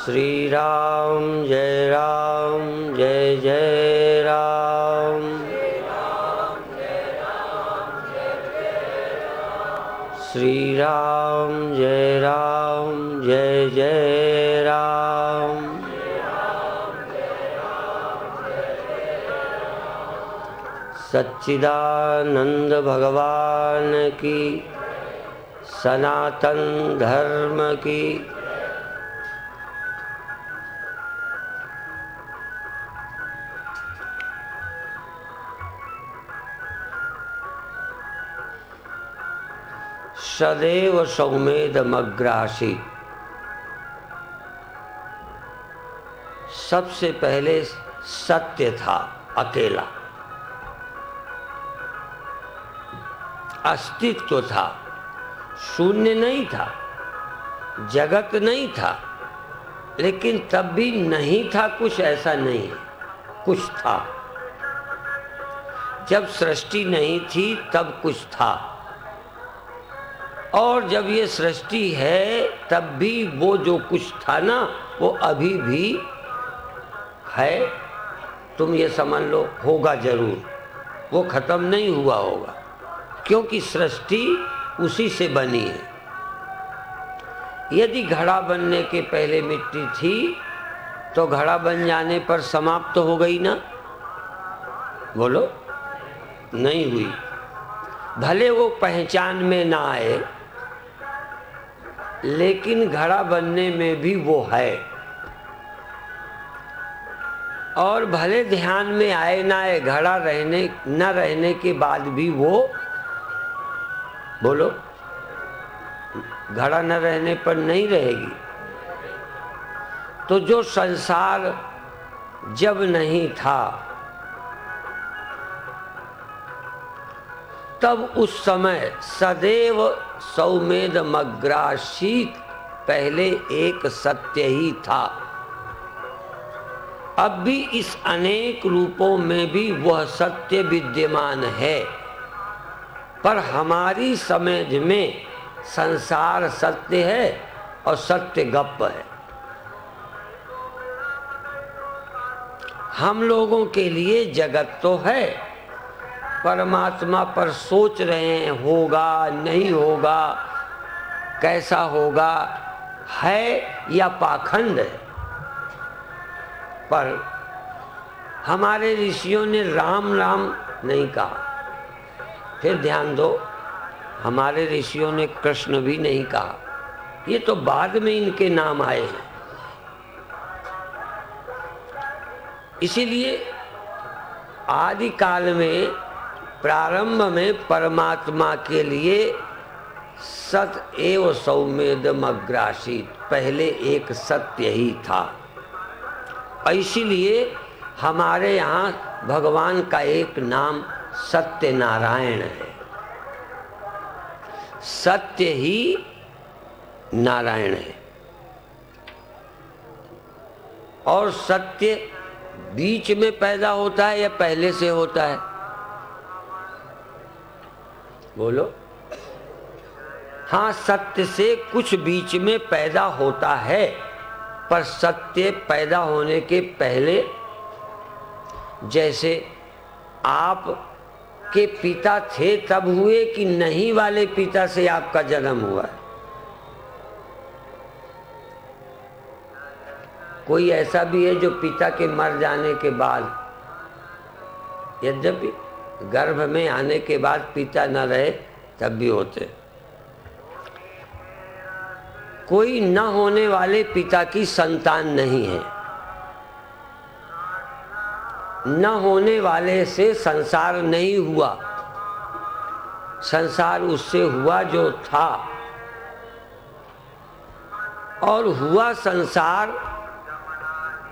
श्री राम जय जय राम। श्री राम जय जय राम। सच्चिदानंद भगवान की, सनातन धर्म की। सदैव सौमेधमग्रासी। सबसे पहले सत्य था, अकेला अस्तित्व था, शून्य नहीं था, जगत नहीं था, लेकिन तब भी नहीं था कुछ, ऐसा नहीं है, कुछ था। जब सृष्टि नहीं थी तब कुछ था, और जब ये सृष्टि है तब भी वो जो कुछ था ना, वो अभी भी है। तुम ये समझ लो, होगा जरूर, वो खत्म नहीं हुआ होगा, क्योंकि सृष्टि उसी से बनी है। यदि घड़ा बनने के पहले मिट्टी थी तो घड़ा बन जाने पर समाप्त तो हो गई ना? बोलो, नहीं हुई। भले वो पहचान में ना आए, लेकिन घड़ा बनने में भी वो है। और भले ध्यान में आए ना आए, घड़ा रहने न रहने के बाद भी वो, बोलो, घड़ा न रहने पर नहीं रहेगी। तो जो संसार जब नहीं था, तब उस समय सदैव सौमेधमग्रासीत, पहले एक सत्य ही था। अब भी इस अनेक रूपों में भी वह सत्य विद्यमान है, पर हमारी समझ में संसार सत्य है और सत्य गप्प है। हम लोगों के लिए जगत तो है, परमात्मा पर सोच रहे हैं, होगा नहीं होगा, कैसा होगा, है या पाखंड है। पर हमारे ऋषियों ने राम राम नहीं कहा। फिर ध्यान दो, हमारे ऋषियों ने कृष्ण भी नहीं कहा, ये तो बाद में इनके नाम आए हैं। इसीलिए आदि काल में, प्रारंभ में परमात्मा के लिए सत एव सौमेधमग्रासीत, पहले एक सत्य ही था। इसीलिए हमारे यहाँ भगवान का एक नाम सत्य नारायण है। सत्य ही नारायण है। और सत्य बीच में पैदा होता है या पहले से होता है? बोलो। हाँ, सत्य से कुछ बीच में पैदा होता है, पर सत्य पैदा होने के पहले, जैसे आप के पिता थे तब हुए कि नहीं वाले पिता से आपका जन्म हुआ है? कोई ऐसा भी है जो पिता के मर जाने के बाद, यद्यपि गर्भ में आने के बाद पिता न रहे तब भी होते। कोई न होने वाले पिता की संतान नहीं है। न होने वाले से संसार नहीं हुआ, संसार उससे हुआ जो था। और हुआ संसार,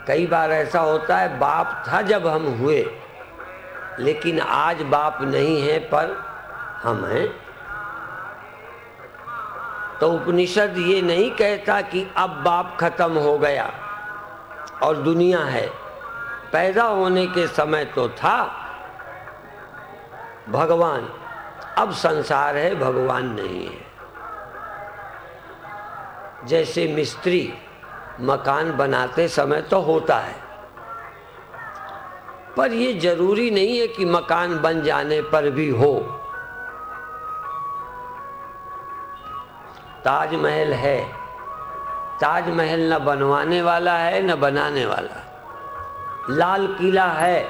कई बार ऐसा होता है, बाप था जब हम हुए, लेकिन आज बाप नहीं है पर हम हैं। तो उपनिषद ये नहीं कहता कि अब बाप खत्म हो गया और दुनिया है। पैदा होने के समय तो था भगवान, अब संसार है, भगवान नहीं है। जैसे मिस्त्री मकान बनाते समय तो होता है, पर ये जरूरी नहीं है कि मकान बन जाने पर भी हो। ताजमहल है, ताजमहल न बनवाने वाला है न बनाने वाला। लाल किला है,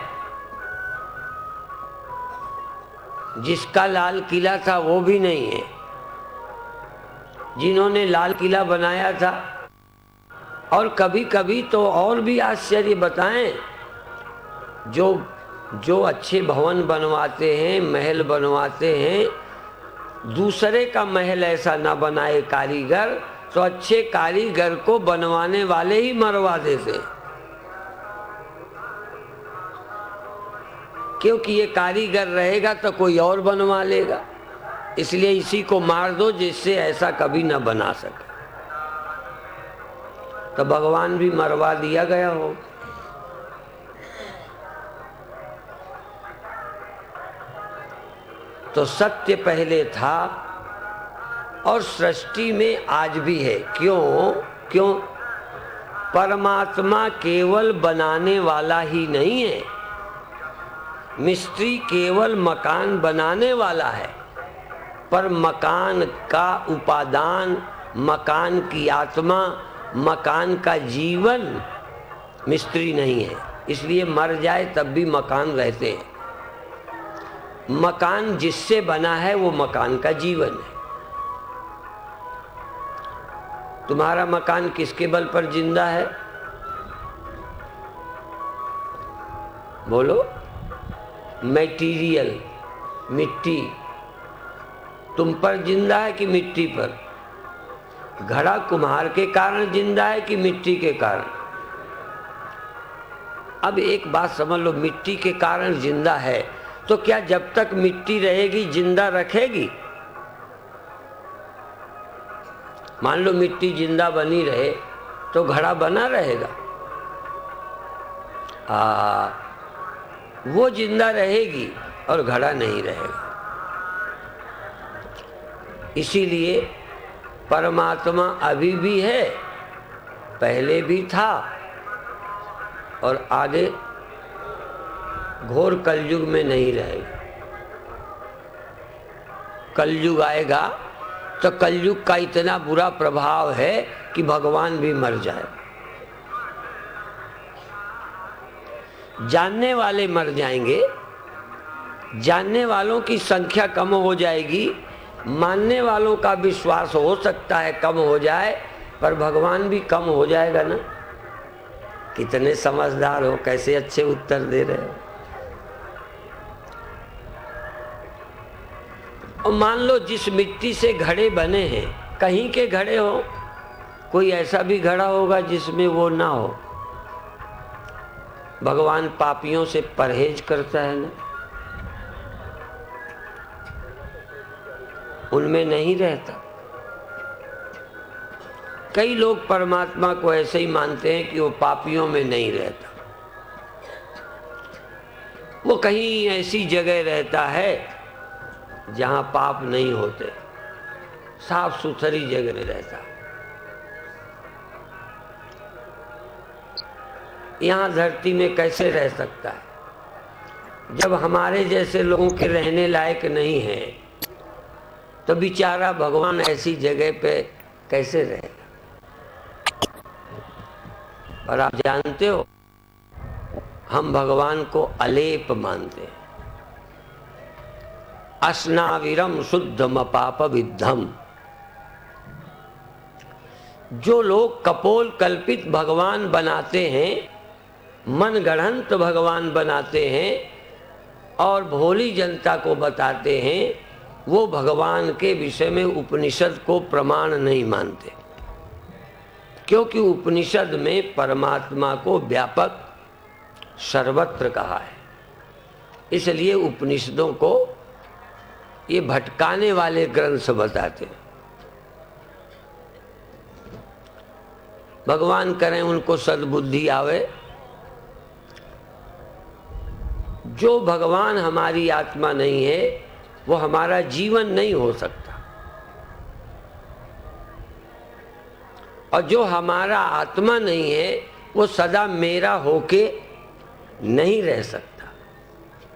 जिसका लाल किला था वो भी नहीं है। जिन्होंने लाल किला बनाया था, और कभी कभी तो और भी आश्चर्य बताएं, जो अच्छे भवन बनवाते हैं, महल बनवाते हैं, दूसरे का महल ऐसा ना बनाए कारीगर, तो अच्छे कारीगर को बनवाने वाले ही मरवा देते हैं, क्योंकि ये कारीगर रहेगा तो कोई और बनवा लेगा, इसलिए इसी को मार दो जिससे ऐसा कभी ना बना सके। तो भगवान भी मरवा दिया गया हो। तो सत्य पहले था और सृष्टि में आज भी है। क्यों? परमात्मा केवल बनाने वाला ही नहीं है, मिस्त्री केवल मकान बनाने वाला है, पर मकान का उपादान, मकान की आत्मा, मकान का जीवन मिस्त्री नहीं है। इसलिए मर जाए तब भी मकान रहते हैं। मकान जिससे बना है वो मकान का जीवन है। तुम्हारा मकान किसके बल पर जिंदा है? बोलो। मटेरियल, मिट्टी तुम पर जिंदा है कि मिट्टी पर? घड़ा कुम्हार के कारण जिंदा है कि मिट्टी के कारण? अब एक बात समझ लो, मिट्टी के कारण जिंदा है तो क्या जब तक मिट्टी रहेगी जिंदा रखेगी? मान लो मिट्टी जिंदा बनी रहे तो घड़ा बना रहेगा? वो जिंदा रहेगी और घड़ा नहीं रहेगा। इसीलिए परमात्मा अभी भी है, पहले भी था और आगे घोर कलयुग में नहीं रहेगा। कलयुग आएगा तो कलयुग का इतना बुरा प्रभाव है कि भगवान भी मर जाए। जानने वाले मर जाएंगे, जानने वालों की संख्या कम हो जाएगी, मानने वालों का विश्वास हो सकता है कम हो जाए, पर भगवान भी कम हो जाएगा ना। कितने समझदार हो, कैसे अच्छे उत्तर दे रहे हो। और मान लो जिस मिट्टी से घड़े बने हैं, कहीं के घड़े हो, कोई ऐसा भी घड़ा होगा जिसमें वो ना हो। भगवान पापियों से परहेज करता है ना, उनमें नहीं रहता। कई लोग परमात्मा को ऐसे ही मानते हैं कि वो पापियों में नहीं रहता, वो कहीं ऐसी जगह रहता है जहां पाप नहीं होते, साफ सुथरी जगह में रहता। यहां धरती में कैसे रह सकता है? जब हमारे जैसे लोगों के रहने लायक नहीं है तो बेचारा भगवान ऐसी जगह पे कैसे रहेगा? और आप जानते हो, हम भगवान को अलेप मानते हैं। अस्नाविरम शुद्धम पाप विद्धम। जो लोग कपोल कल्पित भगवान बनाते हैं, मनगढ़ंत भगवान बनाते हैं और भोली जनता को बताते हैं, वो भगवान के विषय में उपनिषद को प्रमाण नहीं मानते, क्योंकि उपनिषद में परमात्मा को व्यापक सर्वत्र कहा है। इसलिए उपनिषदों को ये भटकाने वाले ग्रंथ बताते हैं। भगवान करें उनको सद्बुद्धि आवे। जो भगवान हमारी आत्मा नहीं है वो हमारा जीवन नहीं हो सकता। और जो हमारा आत्मा नहीं है वो सदा मेरा होके नहीं रह सकता।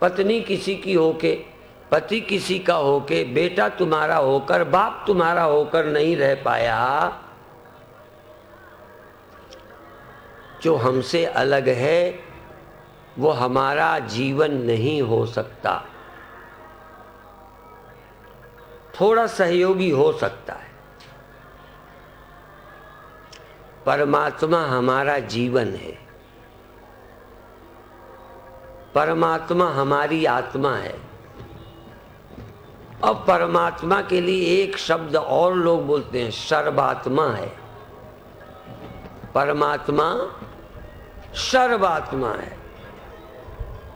पत्नी किसी की होके, पति किसी का होके, बेटा तुम्हारा होकर, बाप तुम्हारा होकर नहीं रह पाया। जो हमसे अलग है वो हमारा जीवन नहीं हो सकता। थोड़ा सहयोगी हो सकता है। परमात्मा हमारा जीवन है, परमात्मा हमारी आत्मा है। अब परमात्मा के लिए एक शब्द और लोग बोलते हैं, सर्वात्मा है। परमात्मा सर्वात्मा है,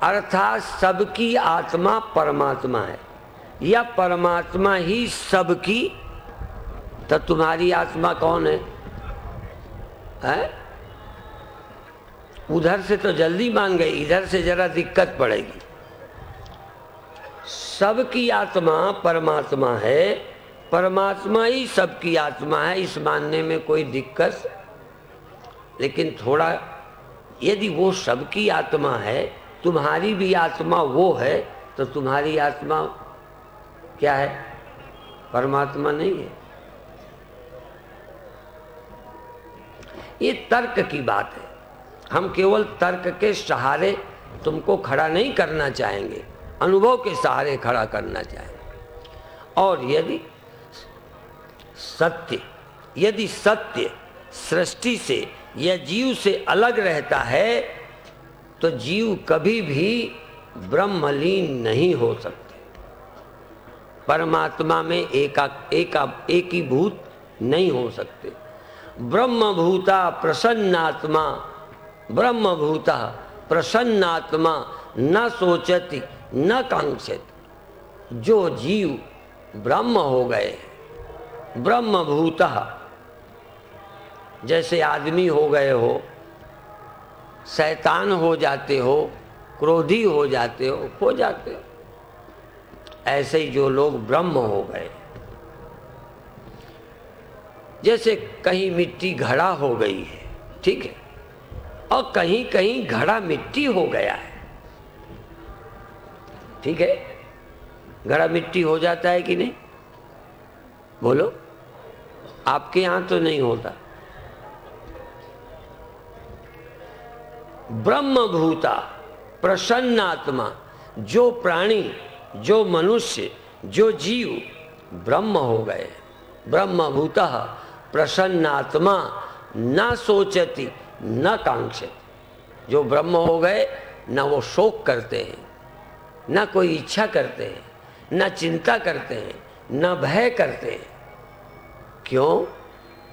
अर्थात सबकी आत्मा परमात्मा है, या परमात्मा ही सबकी। तो तुम्हारी आत्मा कौन है? उधर से तो जल्दी मान गई, इधर से जरा दिक्कत पड़ेगी। सबकी आत्मा परमात्मा है, परमात्मा ही सबकी आत्मा है, इस मानने में कोई दिक्कत। लेकिन थोड़ा, यदि वो सबकी आत्मा है, तुम्हारी भी आत्मा वो है, तो तुम्हारी आत्मा क्या है? परमात्मा नहीं है। ये तर्क की बात है। हम केवल तर्क के सहारे तुमको खड़ा नहीं करना चाहेंगे, अनुभव के सहारे खड़ा करना चाहेंगे। और यदि सत्य सृष्टि से या जीव से अलग रहता है तो जीव कभी भी ब्रह्मलीन नहीं हो सकते। परमात्मा में एकीभूत नहीं हो सकते। ब्रह्मभूता प्रसन्नात्मा, ब्रह्मभूता प्रसन्नात्मा न सोचति न कांक्षति। जो जीव ब्रह्म हो गए, ब्रह्मभूता, जैसे आदमी हो गए हो, शैतान हो जाते हो, क्रोधी हो जाते हो ऐसे ही जो लोग ब्रह्म हो गए। जैसे कहीं मिट्टी घड़ा हो गई है, ठीक है, और कहीं कहीं घड़ा मिट्टी हो गया है, ठीक है। घड़ा मिट्टी हो जाता है कि नहीं? बोलो, आपके यहां तो नहीं होता। ब्रह्मभूता प्रसन्नात्मा, जो प्राणी, जो मनुष्य, जो जीव ब्रह्म हो गए, ब्रह्मभूतः प्रसन्नात्मा न सोचति न कांक्षति। जो ब्रह्म हो गए, न वो शोक करते हैं, न कोई इच्छा करते हैं, न चिंता करते हैं, न भय करते हैं। क्यों?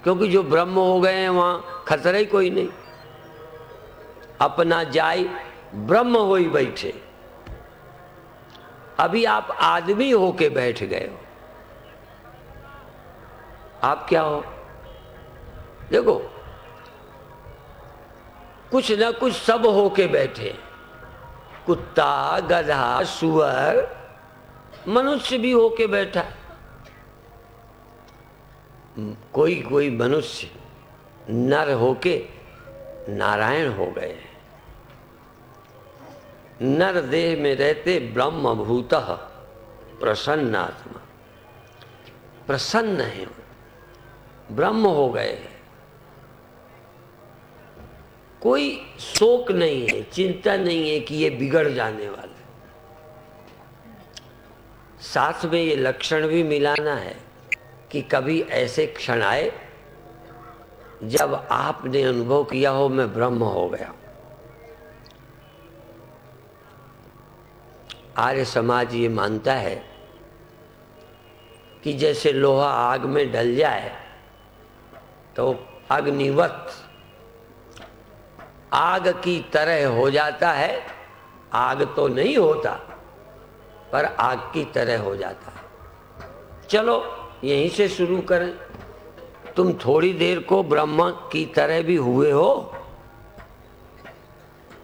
क्योंकि जो ब्रह्म हो गए हैं वहां खतरा ही कोई नहीं। अपना जाय ब्रह्म हो ही बैठे। अभी आप आदमी होके बैठ गए हो, आप क्या हो? देखो, कुछ ना कुछ सब होके बैठे। कुत्ता, गधा, सुअर, मनुष्य भी होके बैठा। कोई मनुष्य नर होके नारायण हो गए। नर देह में रहते ब्रह्मभूतः प्रसन्नात्मा, प्रसन्न है, ब्रह्म हो गए। कोई शोक नहीं है, चिंता नहीं है कि ये बिगड़ जाने वाला। साथ में ये लक्षण भी मिलाना है कि कभी ऐसे क्षण आए जब आपने अनुभव किया हो मैं ब्रह्म हो गया। आर्य समाज ये मानता है कि जैसे लोहा आग में डल जाए तो अग्निवत आग की तरह हो जाता है। आग तो नहीं होता, पर आग की तरह हो जाता है। चलो यहीं से शुरू करें। तुम थोड़ी देर को ब्रह्म की तरह भी हुए हो?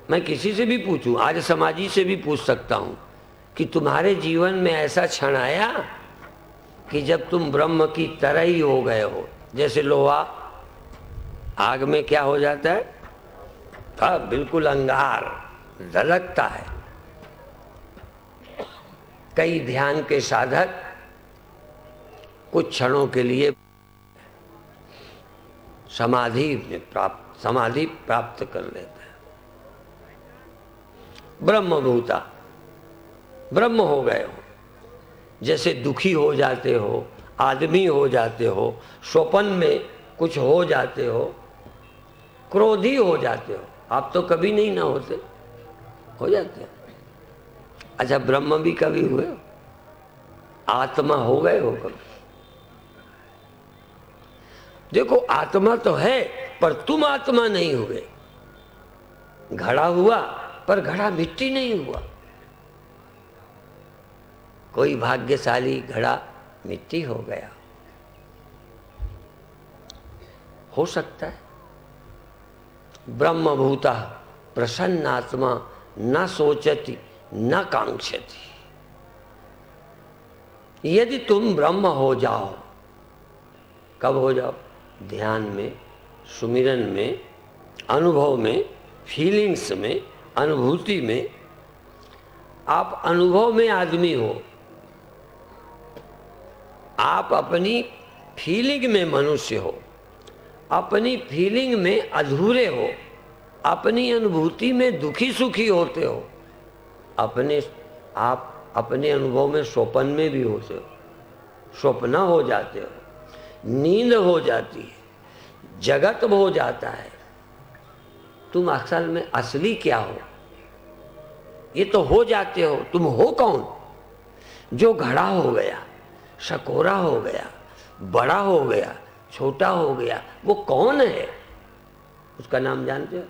मैं किसी से भी पूछूं, आर्य समाजी से भी पूछ सकता हूं कि तुम्हारे जीवन में ऐसा क्षण आया कि जब तुम ब्रह्म की तरह ही हो गए हो। जैसे लोहा आग में क्या हो जाता है? हाँ, बिल्कुल अंगार झलकता है। कई ध्यान के साधक कुछ क्षणों के लिए समाधि प्राप्त कर लेते हैं। ब्रह्मभूता, ब्रह्म हो गए हो। जैसे दुखी हो जाते हो, आदमी हो जाते हो, स्वप्न में कुछ हो जाते हो, क्रोधी हो जाते हो। आप तो कभी नहीं ना होते, हो जाते हो। अच्छा, ब्रह्म भी कभी हुए हो? आत्मा हो गए हो कभी? देखो, आत्मा तो है पर तुम आत्मा नहीं हुए। घड़ा हुआ पर घड़ा मिट्टी नहीं हुआ। कोई भाग्यशाली घड़ा मिट्टी हो गया, हो सकता है। ब्रह्मभूता प्रसन्नात्मा न सोचती न कांक्षती। यदि तुम ब्रह्म हो जाओ, कब हो जाओ? ध्यान में, सुमिरन में, अनुभव में, फीलिंग्स में, अनुभूति में। आप अनुभव में आदमी हो, आप अपनी फीलिंग में मनुष्य हो, अपनी फीलिंग में अधूरे हो, अपनी अनुभूति में दुखी सुखी होते हो, आप अपने अनुभव में स्वप्न में भी होते हो, स्वप्न हो जाते हो, नींद हो जाती है, जगत हो जाता है। तुम असल में असली क्या हो? ये तो हो जाते हो। तुम हो कौन? जो घड़ा हो गया, शकोरा हो गया, बड़ा हो गया, छोटा हो गया, वो कौन है? उसका नाम जानते हो?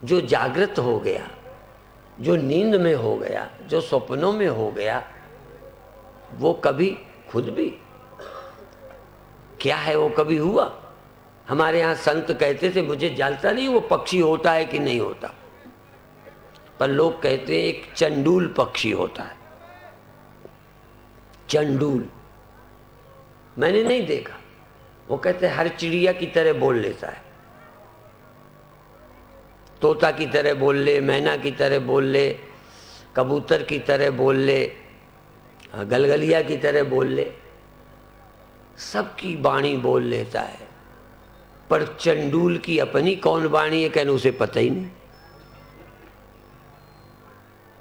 जो जागृत हो गया, जो नींद में हो गया, जो सपनों में हो गया, वो कभी खुद भी क्या है? वो कभी हुआ? हमारे यहाँ संत कहते थे, मुझे जानता नहीं वो पक्षी होता है कि नहीं होता, पर लोग कहते हैं एक चंडूल पक्षी होता है। चंडूल मैंने नहीं देखा। वो कहते हैं हर चिड़िया की तरह बोल लेता है, तोता की तरह बोल ले, मैना की तरह बोल ले, कबूतर की तरह बोल ले, गलगलिया की तरह बोल ले, सबकी वाणी बोल लेता है। पर चंडूल की अपनी कौन वाणी है, कहने उसे पता ही नहीं।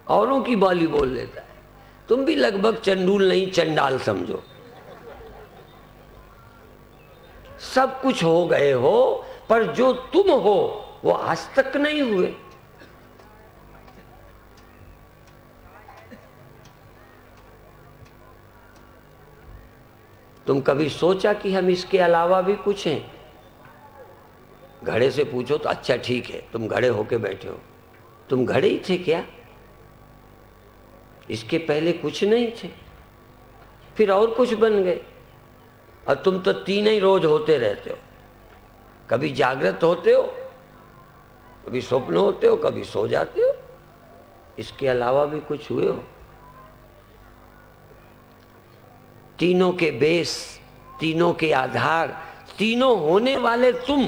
औरों की बोली बोल लेता है। तुम भी लगभग चंडूल नहीं, चंडाल समझो। सब कुछ हो गए हो, पर जो तुम हो वो आज तक नहीं हुए। तुम कभी सोचा कि हम इसके अलावा भी कुछ हैं? घड़े से पूछो तो अच्छा ठीक है, तुम घड़े होके बैठे हो। तुम घड़े ही थे क्या? इसके पहले कुछ नहीं थे, फिर और कुछ बन गए। और तुम तो तीन ही रोज होते रहते हो। कभी जागृत होते हो, कभी स्वप्न होते हो, कभी सो जाते हो। इसके अलावा भी कुछ हुए हो? तीनों के बेस, तीनों के आधार, तीनों होने वाले तुम,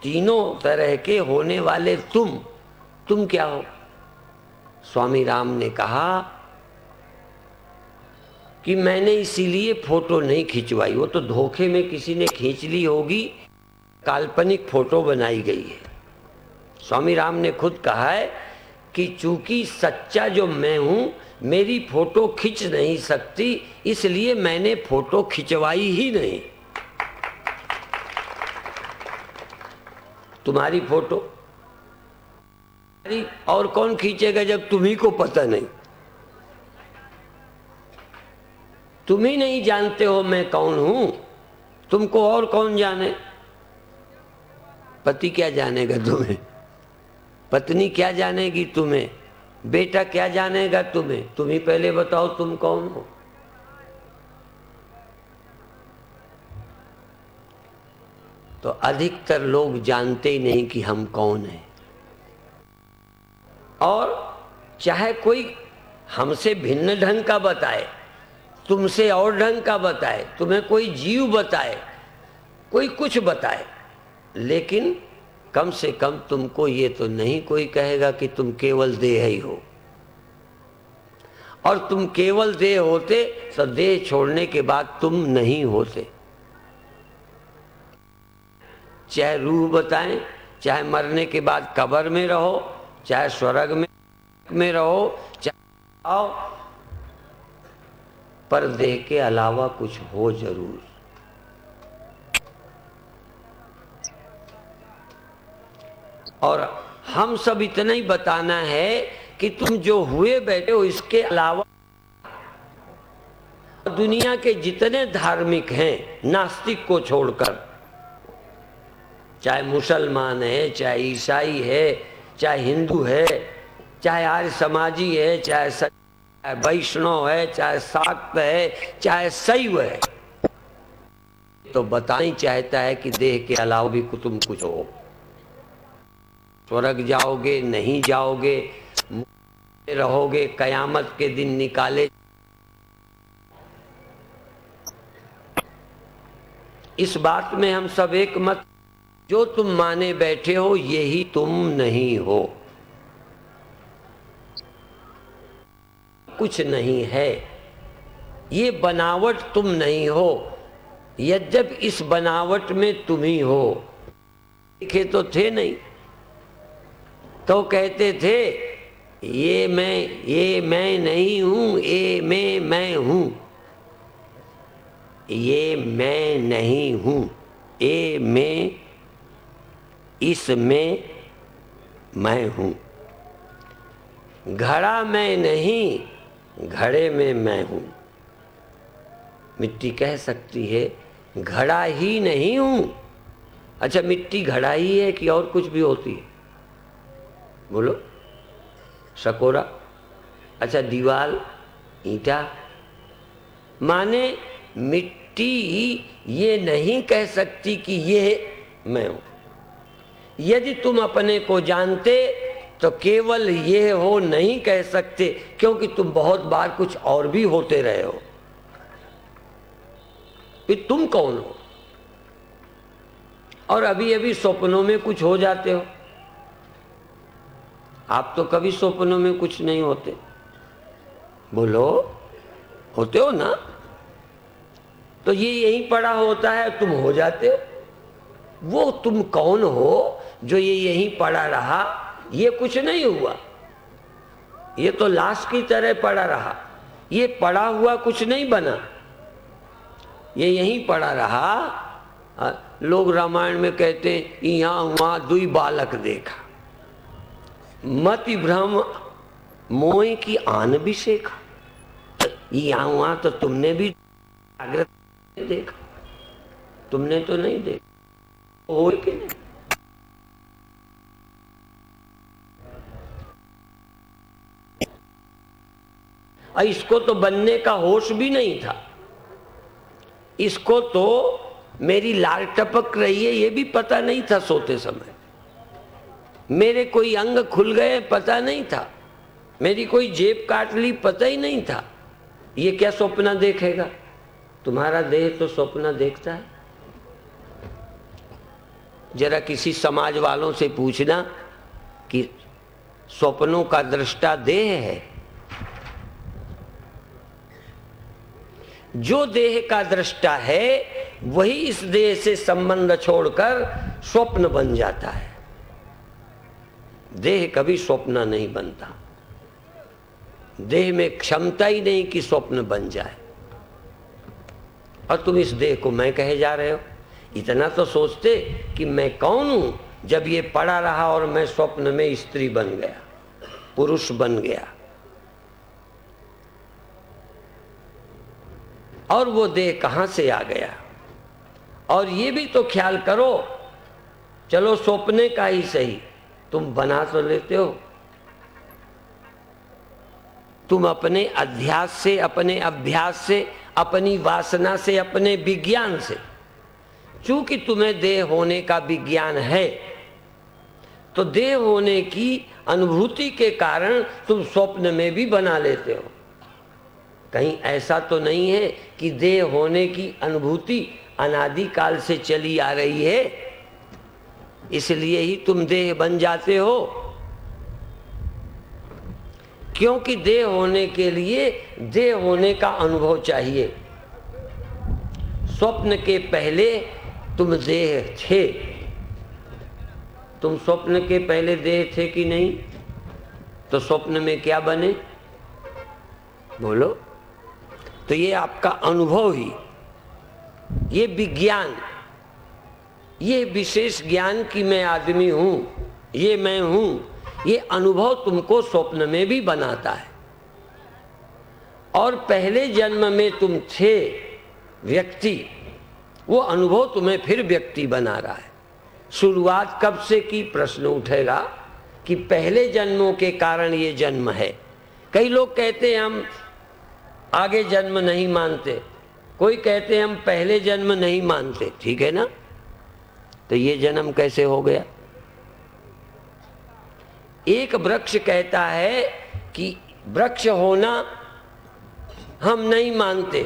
तीनों तरह के होने वाले तुम क्या हो? स्वामी राम ने कहा कि मैंने इसीलिए फोटो नहीं खिंचवाई। वो तो धोखे में किसी ने खींच ली होगी, काल्पनिक फोटो बनाई गई है। स्वामी राम ने खुद कहा है कि चूंकि सच्चा जो मैं हूं, मेरी फोटो खिंच नहीं सकती, इसलिए मैंने फोटो खिंचवाई ही नहीं। तुम्हारी फोटो और कौन खींचेगा जब तुम्ही को पता नहीं? तुम ही नहीं जानते हो मैं कौन हूं, तुमको और कौन जाने? पति क्या जानेगा तुम्हें? पत्नी क्या जानेगी तुम्हें? बेटा क्या जानेगा तुम्हें? तुम ही पहले बताओ तुम कौन हो। तो अधिकतर लोग जानते ही नहीं कि हम कौन हैं। और चाहे कोई हमसे भिन्न ढंग का बताए तुमसे और ढंग का बताए, तुम्हें कोई जीव बताए, कोई कुछ बताए, लेकिन कम से कम तुमको ये तो नहीं कोई कहेगा कि तुम केवल देह ही हो। और तुम केवल देह होते तो देह छोड़ने के बाद तुम नहीं होते। चाहे रूह बताएं, चाहे मरने के बाद कब्र में रहो, चाहे स्वर्ग में रहो, चाहे आओ, पर देह के अलावा कुछ हो जरूर। और हम सब इतना ही बताना है कि तुम जो हुए बैठे हो, इसके अलावा दुनिया के जितने धार्मिक हैं नास्तिक को छोड़कर, चाहे मुसलमान है, चाहे ईसाई है, चाहे हिंदू है, चाहे आर्य समाजी है, चाहे वैष्णव है, चाहे शाक्त है, चाहे शैव है, तो बताना ही चाहता है कि देह के अलावा भी तुम कुछ हो। स्वर्ग जाओगे, नहीं जाओगे, रहोगे, कयामत के दिन निकाले। इस बात में हम सब एक मत, जो तुम माने बैठे हो यही तुम नहीं हो, कुछ नहीं है, ये बनावट तुम नहीं हो, यद्यप इस बनावट में तुम ही हो। दिखे तो थे नहीं, तो कहते थे ये मैं नहीं हूं, ये मैं हूं, ये मैं नहीं हूं, ये मैं, इसमें मैं हूं। घड़ा मैं नहीं, घड़े में मैं हूं। मिट्टी कह सकती है घड़ा ही नहीं हूं। अच्छा, मिट्टी घड़ा ही है कि और कुछ भी होती है? बोलो। शकोरा, अच्छा दीवाल, ईंटा, माने मिट्टी ये नहीं कह सकती कि ये मैं हूं। यदि तुम अपने को जानते तो केवल ये हो नहीं कह सकते, क्योंकि तुम बहुत बार कुछ और भी होते रहे हो। फिर तुम कौन हो? और अभी अभी सपनों में कुछ हो जाते हो। आप तो कभी सपनों में कुछ नहीं होते। बोलो, होते हो ना? तो ये यहीं पड़ा होता है, तुम हो जाते हो। वो तुम कौन हो जो ये यहीं पड़ा रहा? ये कुछ नहीं हुआ, ये तो लाश की तरह पड़ा रहा। ये पड़ा हुआ कुछ नहीं बना, ये यहीं पड़ा रहा। लोग रामायण में कहते हैं यहाँ वहां दुई बालक देखा, मति भ्रम मोह की आन भी सेखा। यहाँ वहां तो तुमने भी जागृत देखा, तुमने तो नहीं देखा, हो कि नहीं? इसको तो बनने का होश भी नहीं था, इसको तो मेरी लाल टपक रही है ये भी पता नहीं था सोते समय, मेरे कोई अंग खुल गए पता नहीं था, मेरी कोई जेब काट ली पता ही नहीं था। ये क्या सपना देखेगा? तुम्हारा देह तो सपना देखता है। जरा किसी समाज वालों से पूछना कि स्वप्नों का दृष्टा देह है। जो देह का दृष्टा है वही इस देह से संबंध छोड़कर स्वप्न बन जाता है। देह कभी स्वप्न नहीं बनता, देह में क्षमता ही नहीं कि स्वप्न बन जाए। और तुम इस देह को मैं कहे जा रहे हो। इतना तो सोचते कि मैं कौन हूं, जब ये पड़ा रहा और मैं स्वप्न में स्त्री बन गया, पुरुष बन गया। और वो देह कहां से आ गया? और ये भी तो ख्याल करो, चलो सपने का ही सही, तुम बना तो लेते हो। तुम अपने अध्यास से, अपने अभ्यास से, अपनी वासना से, अपने विज्ञान से, चूंकि तुम्हें देह होने का विज्ञान है, तो देह होने की अनुभूति के कारण तुम स्वप्न में भी बना लेते हो। कहीं ऐसा तो नहीं है कि देह होने की अनुभूति अनादि काल से चली आ रही है, इसलिए ही तुम देह बन जाते हो? क्योंकि देह होने के लिए देह होने का अनुभव चाहिए। स्वप्न के पहले तुम देह थे। तुम स्वप्न के पहले देह थे कि नहीं? तो स्वप्न में क्या बने? बोलो। तो ये आपका अनुभव ही, ये विज्ञान, ये विशेष ज्ञान कि मैं आदमी हूं, ये मैं हूं, ये अनुभव तुमको स्वप्न में भी बनाता है। और पहले जन्म में तुम थे व्यक्ति, वो अनुभव तुम्हें फिर व्यक्ति बना रहा है। शुरुआत कब से की प्रश्न उठेगा कि पहले जन्मों के कारण ये जन्म है। कई लोग कहते हैं हम आगे जन्म नहीं मानते, कोई कहते हैं हम पहले जन्म नहीं मानते, ठीक है ना? तो ये जन्म कैसे हो गया? एक वृक्ष कहता है कि वृक्ष होना हम नहीं मानते,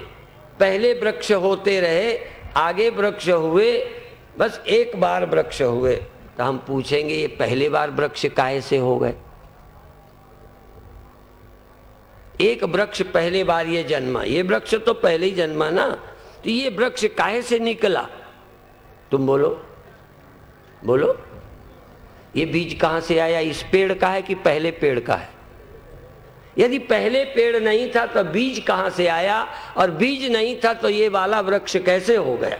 पहले वृक्ष होते रहे, आगे वृक्ष हुए, बस एक बार वृक्ष हुए। तो हम पूछेंगे ये पहले बार वृक्ष काहे से हो गए? एक वृक्ष पहले बार ये जन्मा, ये वृक्ष तो पहले ही जन्मा ना, तो ये वृक्ष काहे से निकला? तुम बोलो बोलो। ये बीज कहां से आया? इस पेड़ का है कि पहले पेड़ का है? यदि पहले पेड़ नहीं था तो बीज कहां से आया? और बीज नहीं था तो ये वाला वृक्ष कैसे हो गया?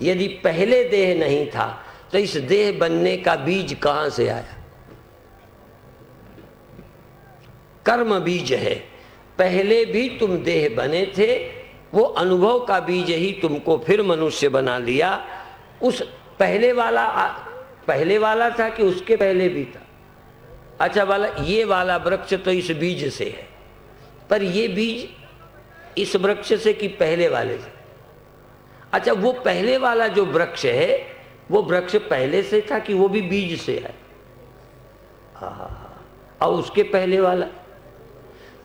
यदि पहले देह नहीं था तो इस देह बनने का बीज कहां से आया? कर्म बीज है। पहले भी तुम देह बने थे, वो अनुभव का बीज ही तुमको फिर मनुष्य बना लिया। उस पहले वाला था कि उसके पहले भी था? अच्छा वाला, ये वाला वृक्ष तो इस बीज से है, पर ये बीज इस वृक्ष से कि पहले वाले से? अच्छा, वो पहले वाला जो वृक्ष है वो वृक्ष पहले से था कि वो भी बीज से है? और उसके पहले वाला?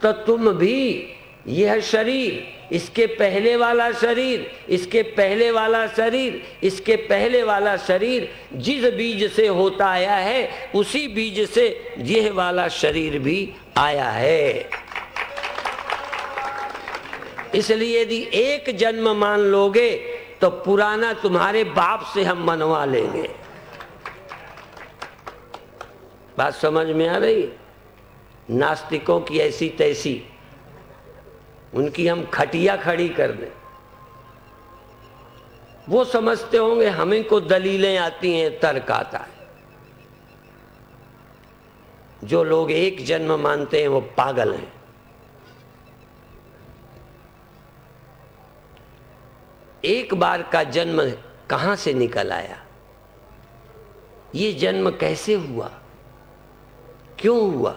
तो तुम भी, यह शरीर, इसके पहले वाला शरीर, इसके पहले वाला शरीर, इसके पहले वाला शरीर जिस बीज से होता आया है उसी बीज से यह वाला शरीर भी आया है। इसलिए यदि एक जन्म मान लोगे तो पुराना तुम्हारे बाप से हम मनवा लेंगे। बात समझ में आ रही? नास्तिकों की ऐसी तैसी, उनकी हम खटिया खड़ी कर दें। वो समझते होंगे हमें को दलीलें आती हैं, तर्क आता है। जो लोग एक जन्म मानते हैं वो पागल हैं। एक बार का जन्म कहां से निकल आया? ये जन्म कैसे हुआ? क्यों हुआ?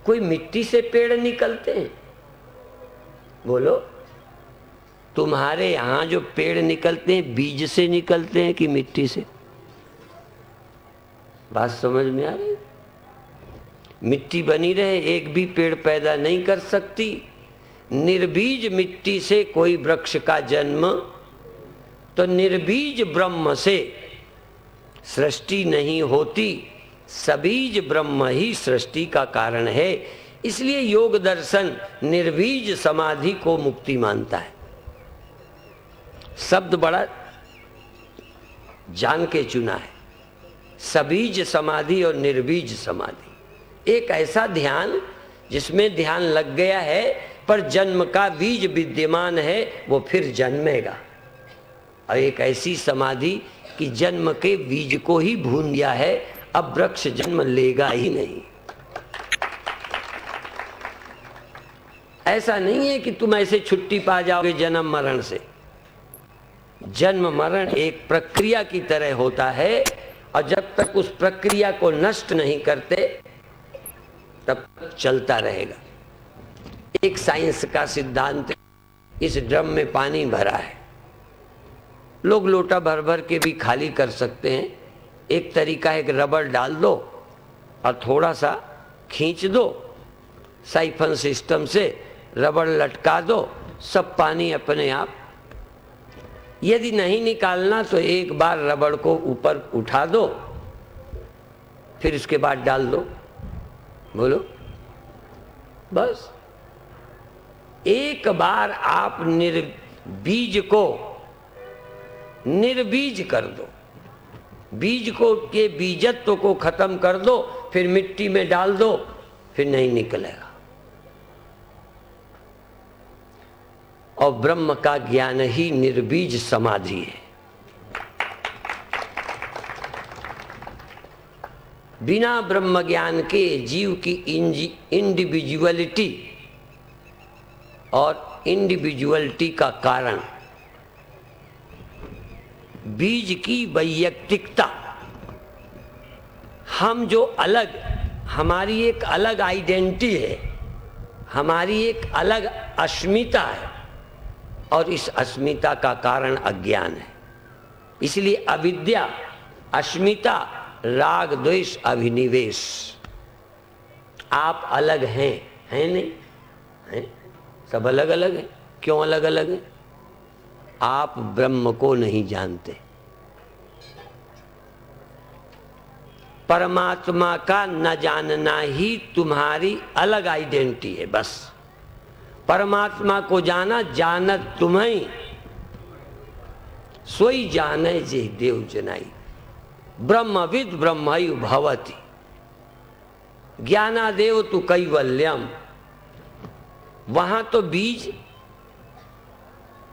कोई मिट्टी से पेड़ निकलते हैं? बोलो। तुम्हारे यहां जो पेड़ निकलते हैं बीज से निकलते हैं कि मिट्टी से? बात समझ में आ रही? मिट्टी बनी रहे एक भी पेड़ पैदा नहीं कर सकती। निर्बीज मिट्टी से कोई वृक्ष का जन्म, तो निर्बीज ब्रह्म से सृष्टि नहीं होती। सबीज ब्रह्म ही सृष्टि का कारण है। इसलिए योग दर्शन निर्बीज समाधि को मुक्ति मानता है। शब्द बड़ा जान के चुना है, सबीज समाधि और निर्बीज समाधि। एक ऐसा ध्यान जिसमें ध्यान लग गया है पर जन्म का बीज विद्यमान है, वो फिर जन्मेगा। और एक ऐसी समाधि कि जन्म के बीज को ही भून दिया है, अब वृक्ष जन्म लेगा ही नहीं। ऐसा नहीं है कि तुम ऐसे छुट्टी पा जाओगे जन्म मरण से। जन्म मरण एक प्रक्रिया की तरह होता है, और जब तक उस प्रक्रिया को नष्ट नहीं करते तब तक चलता रहेगा। एक साइंस का सिद्धांत, इस ड्रम में पानी भरा है, लोग लोटा भर भर के भी खाली कर सकते हैं। एक तरीका है कि रबर डाल दो और थोड़ा सा खींच दो, साइफन सिस्टम से रबड़ लटका दो, सब पानी अपने आप। यदि नहीं निकालना तो एक बार रबड़ को ऊपर उठा दो, फिर उसके बाद डाल दो। बोलो, बस एक बार आप बीज को निर्बीज कर दो, बीज को के बीजत्व को खत्म कर दो, फिर मिट्टी में डाल दो, फिर नहीं निकलेगा। और ब्रह्म का ज्ञान ही निर्बीज समाधि है। बिना ब्रह्म ज्ञान के जीव की इंडिविजुअलिटी और इंडिविजुअलिटी का कारण बीज की वैयक्तिकता, हम जो अलग, हमारी एक अलग आइडेंटिटी है, हमारी एक अलग अस्मिता है, और इस अस्मिता का कारण अज्ञान है। इसलिए अविद्या, अस्मिता, राग, द्वेष, अभिनिवेश। आप अलग हैं, हैं नहीं? हैं? सब अलग अलग हैं। क्यों अलग अलग हैं? आप ब्रह्म को नहीं जानते। परमात्मा का न जानना ही तुम्हारी अलग आइडेंटिटी है। बस परमात्मा को जाना, जानत तुम्हें सोई जाने जे देव जनाई। ब्रह्मविद ब्रह्मयु भवति, ज्ञानादेव तु कैवल्यम। वहां तो बीज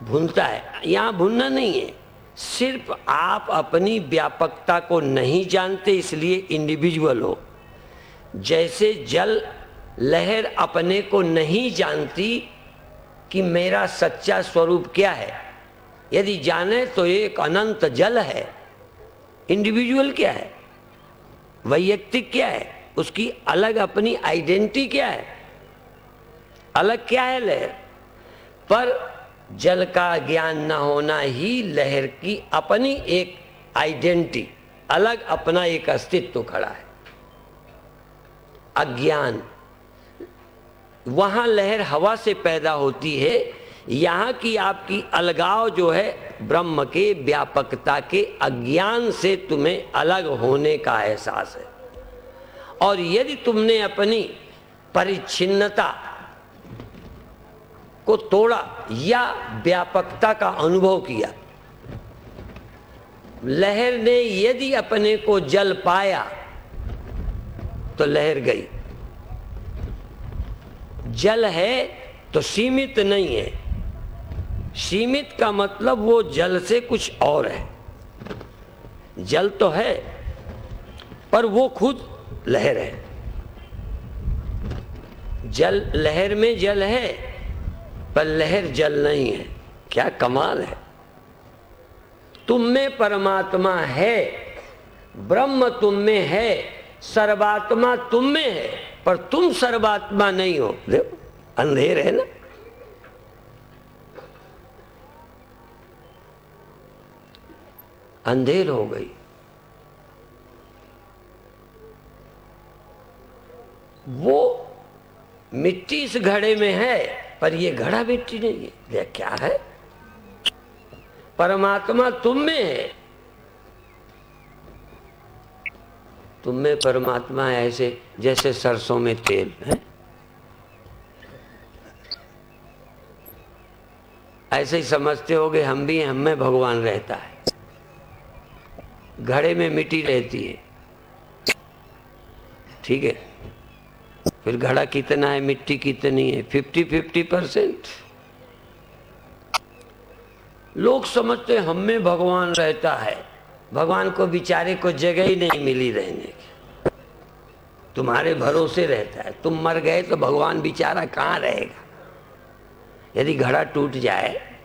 भूनता है, यहां भूनना नहीं है। सिर्फ आप अपनी व्यापकता को नहीं जानते, इसलिए इंडिविजुअल हो। जैसे जल लहर अपने को नहीं जानती कि मेरा सच्चा स्वरूप क्या है। यदि जाने तो एक अनंत जल है। इंडिविजुअल क्या है, वैयक्तिक क्या है, उसकी अलग अपनी आइडेंटिटी क्या है, अलग क्या है लहर। पर जल का ज्ञान न होना ही लहर की अपनी एक आइडेंटिटी, अलग अपना एक अस्तित्व खड़ा है। अज्ञान, वहां लहर हवा से पैदा होती है, यहाँ की आपकी अलगाव जो है ब्रह्म के व्यापकता के अज्ञान से तुम्हें अलग होने का एहसास है। और यदि तुमने अपनी परिच्छिन्नता को तोड़ा या व्यापकता का अनुभव किया, लहर ने यदि अपने को जल पाया तो लहर गई। जल है तो सीमित नहीं है। सीमित का मतलब वो जल से कुछ और है। जल तो है पर वो खुद लहर है। जल, लहर में जल है पर लहर जल नहीं है। क्या कमाल है। तुम में परमात्मा है, ब्रह्म तुम में है, सर्वात्मा तुम में है, पर तुम सर्वात्मा नहीं हो। देखो अंधेर है ना। अंधेर हो गई। वो मिट्टी इस घड़े में है पर ये घड़ा मिट्टी नहीं है। ये क्या है? परमात्मा तुम में है। तुम में परमात्मा है, ऐसे जैसे सरसों में तेल है। ऐसे ही समझते होगे हम भी, हम में भगवान रहता है। घड़े में मिट्टी रहती है, ठीक है। फिर घड़ा कितना है, मिट्टी कितनी है? 50-50%। लोग समझते हम में भगवान रहता है। भगवान को बेचारे को जगह ही नहीं मिली रहने की। तुम्हारे भरोसे रहता है। तुम मर गए तो भगवान बेचारा कहाँ रहेगा? यदि घड़ा टूट जाए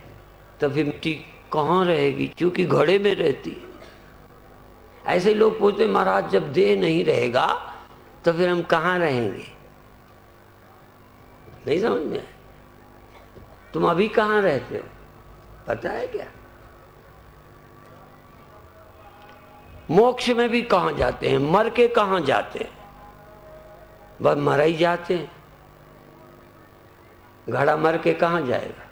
तो फिर मिट्टी कहाँ रहेगी? क्योंकि घड़े में रहती है। ऐसे लोग पूछते महाराज जब देह नहीं रहेगा तो फिर हम कहाँ रहेंगे? नहीं समझ में? तुम अभी कहाँ रहते हो पता है क्या? मोक्ष में भी कहाँ जाते हैं? मर के कहाँ जाते हैं? बस मर ही जाते हैं। घड़ा मर के कहाँ जाएगा?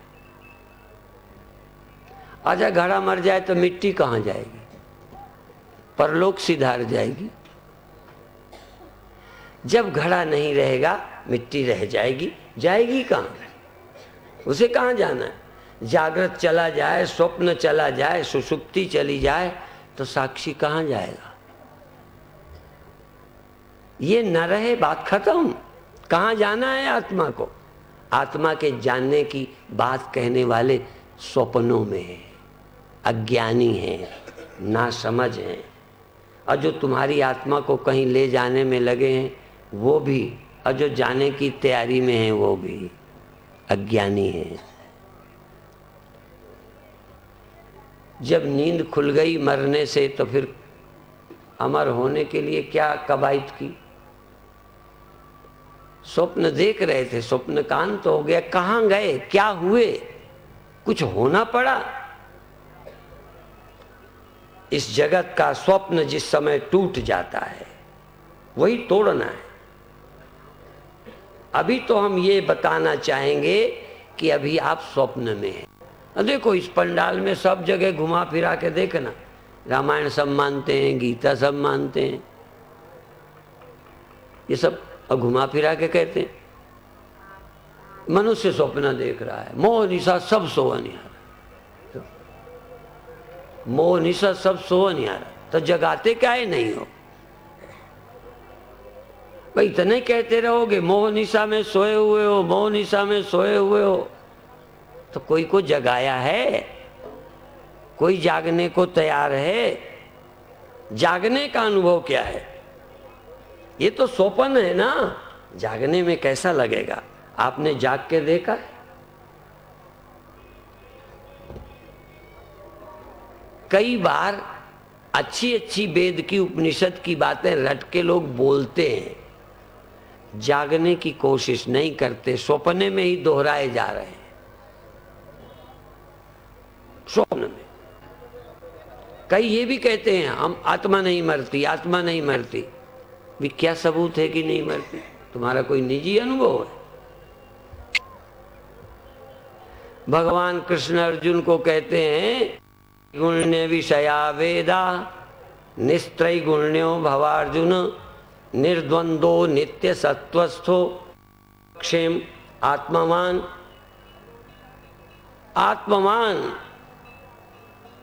अच्छा, घड़ा मर जाए तो मिट्टी कहाँ जाएगी? परलोक सिधार जाएगी। जब घड़ा नहीं रहेगा, मिट्टी रह जाएगी, जाएगी कहाँ? उसे कहाँ जाना है? जागृत चला जाए, स्वप्न चला जाए, सुषुप्ति चली जाए, तो साक्षी कहाँ जाएगा? ये न रहे, बात खत्म। कहाँ जाना है आत्मा को? आत्मा के जानने की बात कहने वाले स्वप्नों में है, अज्ञानी हैं, नासमझ हैं। और जो तुम्हारी आत्मा को कहीं ले जाने में लगे हैं वो भी, और जो जाने की तैयारी में हैं वो भी अज्ञानी हैं। जब नींद खुल गई मरने से, तो फिर अमर होने के लिए क्या कवायद की? स्वप्न देख रहे थे, स्वप्न कांत तो हो गया, कहाँ गए, क्या हुए? कुछ होना पड़ा। इस जगत का स्वप्न जिस समय टूट जाता है वही तोड़ना है। अभी तो हम ये बताना चाहेंगे कि अभी आप स्वप्न में हैं। देखो इस पंडाल में सब जगह घुमा फिरा के देखना, रामायण सब मानते हैं, गीता सब मानते हैं, ये सब घुमा फिरा के कहते हैं मनुष्य स्वप्न देख रहा है, मोह निशा सब सोवनिहार, मोह निशा सब सोवनिहार, तो जगाते क्या है? नहीं हो भाई, इतने कहते रहोगे मोह निशा में सोए हुए हो, मोह निशा में सोए हुए हो, तो कोई को जगाया है? कोई जागने को तैयार है? जागने का अनुभव क्या है? ये तो स्वप्न है ना, जागने में कैसा लगेगा? आपने जाग के देखा? कई बार अच्छी अच्छी वेद की उपनिषद की बातें रट के लोग बोलते हैं, जागने की कोशिश नहीं करते, स्वप्न में ही दोहराए जा रहे हैं। स्वप्न में कई ये भी कहते हैं हम आत्मा नहीं मरती, आत्मा नहीं मरती। भी क्या सबूत है कि नहीं मरती? तुम्हारा कोई निजी अनुभव है? भगवान कृष्ण अर्जुन को कहते हैं गुण्य विषया वेदा निस्त्रय गुण्यो भवार्जुन निर्द्वंदो नित्य सत्वस्थो क्षेम आत्मवान। आत्मवान।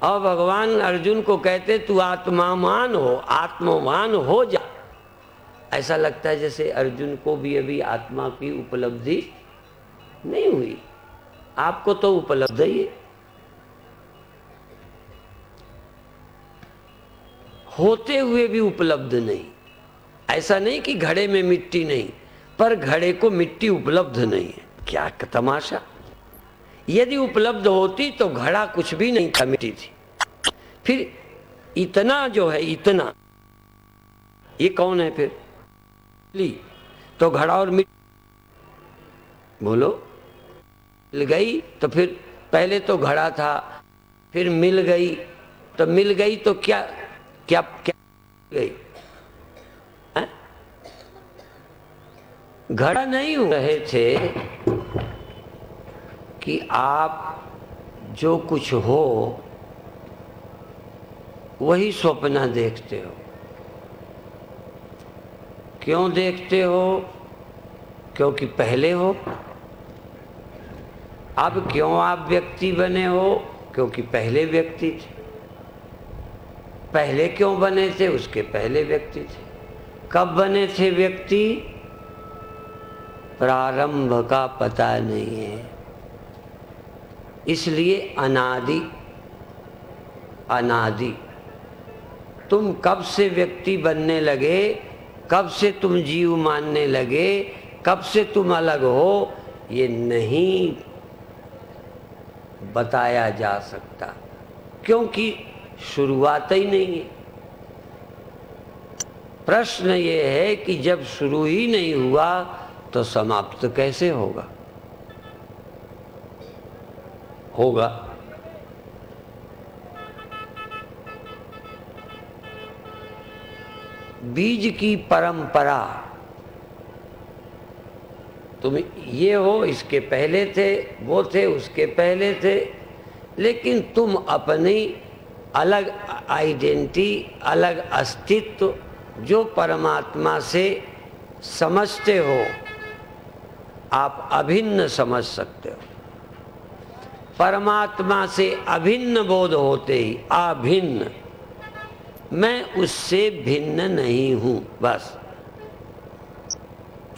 और भगवान अर्जुन को कहते तू आत्मावान हो, आत्मवान हो जा। ऐसा लगता है जैसे अर्जुन को भी अभी आत्मा की उपलब्धि नहीं हुई। आपको तो उपलब्ध ही है, होते हुए भी उपलब्ध नहीं। ऐसा नहीं कि घड़े में मिट्टी नहीं, पर घड़े को मिट्टी उपलब्ध नहीं है। क्या तमाशा! यदि उपलब्ध होती तो घड़ा कुछ भी नहीं था, मिट्टी थी। फिर इतना जो है, इतना ये कौन है? फिर ली तो घड़ा और मिट्टी, बोलो, मिल गई तो फिर पहले तो घड़ा था, फिर मिल गई, तो मिल गई तो क्या क्या क्या गई? घड़ा नहीं हो रहे थे कि आप जो कुछ हो वही स्वप्न देखते हो। क्यों देखते हो? क्योंकि पहले हो। अब क्यों आप व्यक्ति बने हो? क्योंकि पहले व्यक्ति थे। पहले क्यों बने थे? उसके पहले व्यक्ति थे। कब बने थे व्यक्ति? प्रारंभ का पता नहीं है, इसलिए अनादि। अनादि। तुम कब से व्यक्ति बनने लगे, कब से तुम जीव मानने लगे, कब से तुम अलग हो, ये नहीं बताया जा सकता, क्योंकि शुरुआत ही नहीं है। प्रश्न ये है कि जब शुरू ही नहीं हुआ तो समाप्त कैसे होगा? होगा। बीज की परंपरा तुम ये हो, इसके पहले थे, वो थे, उसके पहले थे, लेकिन तुम अपनी अलग आइडेंटिटी, अलग अस्तित्व जो परमात्मा से समझते हो, आप अभिन्न समझ सकते हो। परमात्मा से अभिन्न बोध होते ही अभिन्न, मैं उससे भिन्न नहीं हूं, बस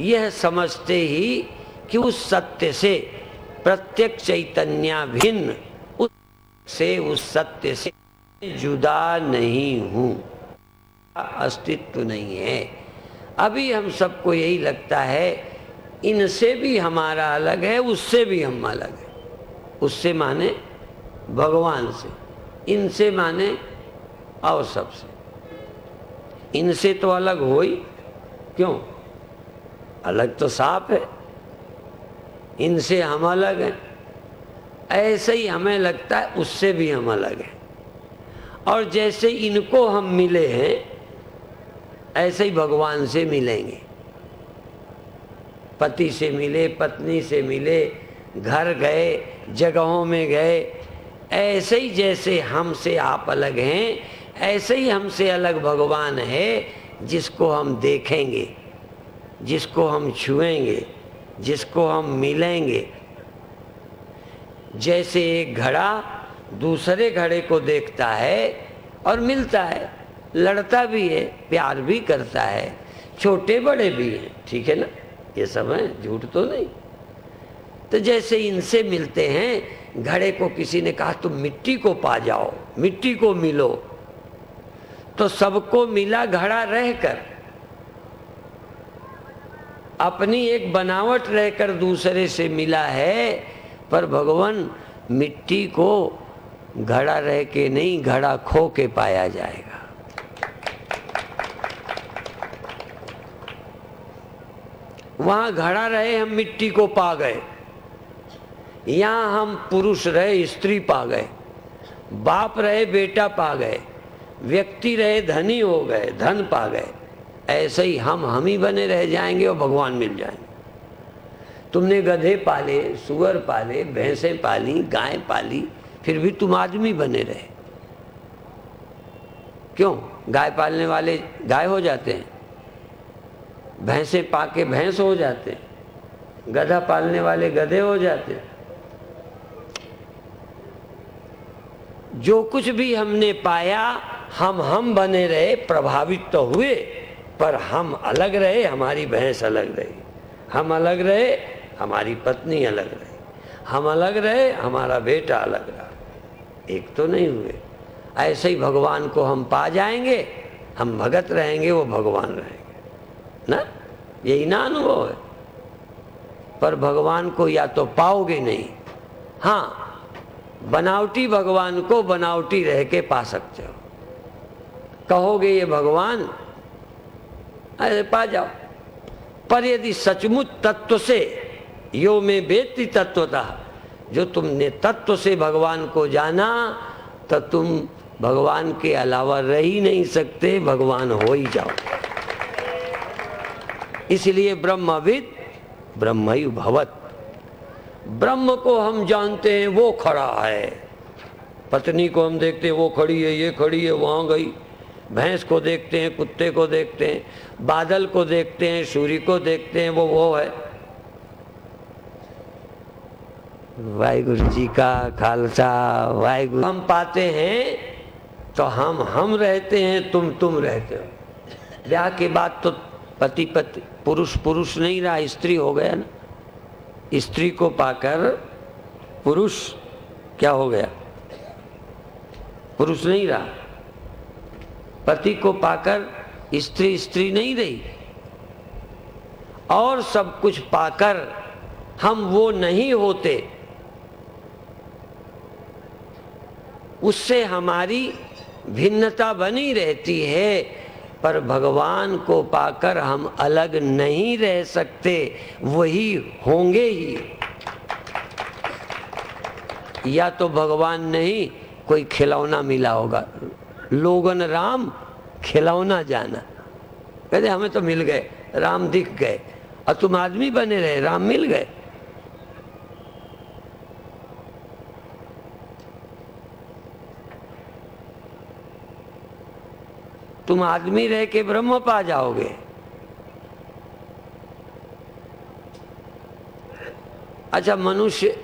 यह समझते ही कि उस सत्य से प्रत्येक चैतन्य भिन्न, उस सत्य से जुदा नहीं हूं, अस्तित्व नहीं है। अभी हम सबको यही लगता है इनसे भी हमारा अलग है, उससे भी हम अलग है। उससे माने भगवान से, इनसे माने और सबसे। इनसे तो अलग हो ही क्यों, अलग तो साफ है। इनसे हम अलग हैं, ऐसे ही हमें लगता है उससे भी हम अलग हैं। और जैसे इनको हम मिले हैं ऐसे ही भगवान से मिलेंगे। पति से मिले, पत्नी से मिले, घर गए, जगहों में गए, ऐसे ही जैसे हमसे आप अलग हैं, ऐसे ही हमसे अलग भगवान है, जिसको हम देखेंगे, जिसको हम छुएंगे, जिसको हम मिलेंगे। जैसे एक घड़ा दूसरे घड़े को देखता है और मिलता है, लड़ता भी है, प्यार भी करता है, छोटे बड़े भी हैं, ठीक है ना, ये सब है, झूठ तो नहीं। तो जैसे इनसे मिलते हैं, घड़े को किसी ने कहा तुम मिट्टी को पा जाओ, मिट्टी को मिलो, तो सबको मिला घड़ा रहकर, अपनी एक बनावट रहकर दूसरे से मिला है। पर भगवान मिट्टी को घड़ा रह के नहीं, घड़ा खो के पाया जाएगा। वहां घड़ा रहे हम मिट्टी को पा गए, यहां हम पुरुष रहे स्त्री पा गए, बाप रहे बेटा पा गए, व्यक्ति रहे धनी हो गए, धन पा गए। ऐसे ही हम ही बने रह जाएंगे और भगवान मिल जाएंगे। तुमने गधे पाले, सुअर पाले, भैंसें पाली, गाय पाली, फिर भी तुम आदमी बने रहे। क्यों? गाय पालने वाले गाय हो जाते हैं, भैंसें पाके भैंस हो जाते हैं, गधा पालने वाले गधे हो जाते हैं। जो कुछ भी हमने पाया हम बने रहे, प्रभावित तो हुए, पर हम अलग रहे, हमारी भैंस अलग रही, हम अलग रहे, हमारी पत्नी अलग रही, हम अलग रहे, हमारा बेटा अलग रहा, एक तो नहीं हुए। ऐसे ही भगवान को हम पा जाएंगे, हम भगत रहेंगे, वो भगवान रहेंगे ना, यही ना अनुभव है। पर भगवान को या तो पाओगे नहीं, हाँ बनावटी भगवान को बनावटी रह के पा सकते हो। कहोगे ये भगवान, अरे पा जाओ। पर यदि सचमुच तत्व से यो में वेत्ति तत्वतः, जो तुमने तत्व से भगवान को जाना, तो तुम भगवान के अलावा रह ही नहीं सकते, भगवान हो ही जाओ। इसलिए ब्रह्मविद ब्रह्मयु भवत्। ब्रह्म को हम जानते हैं, वो खड़ा है। पत्नी को हम देखते हैं, वो खड़ी है, ये खड़ी है, वहां गई। भैंस को देखते हैं, कुत्ते को देखते हैं, बादल को देखते हैं, सूर्य को देखते हैं, वो है। वाहिगुरु जी का खालसा वाहिगुरु। हम पाते हैं तो हम रहते हैं, तुम रहते हो। ब्याह के बाद तो पति पति, पुरुष नहीं रहा, स्त्री हो गया ना। स्त्री को पाकर पुरुष क्या हो गया, पुरुष नहीं रहा। पति को पाकर स्त्री नहीं रही। और सब कुछ पाकर हम वो नहीं होते, उससे हमारी भिन्नता बनी रहती है। पर भगवान को पाकर हम अलग नहीं रह सकते, वही होंगे ही। या तो भगवान नहीं, कोई खिलौना मिला होगा। लोगन राम खिलौना जाना, कहते हमें तो मिल गए, राम दिख गए। और तुम आदमी बने रहे, राम मिल गए। तुम आदमी रह के ब्रह्म पा जाओगे। अच्छा, मनुष्य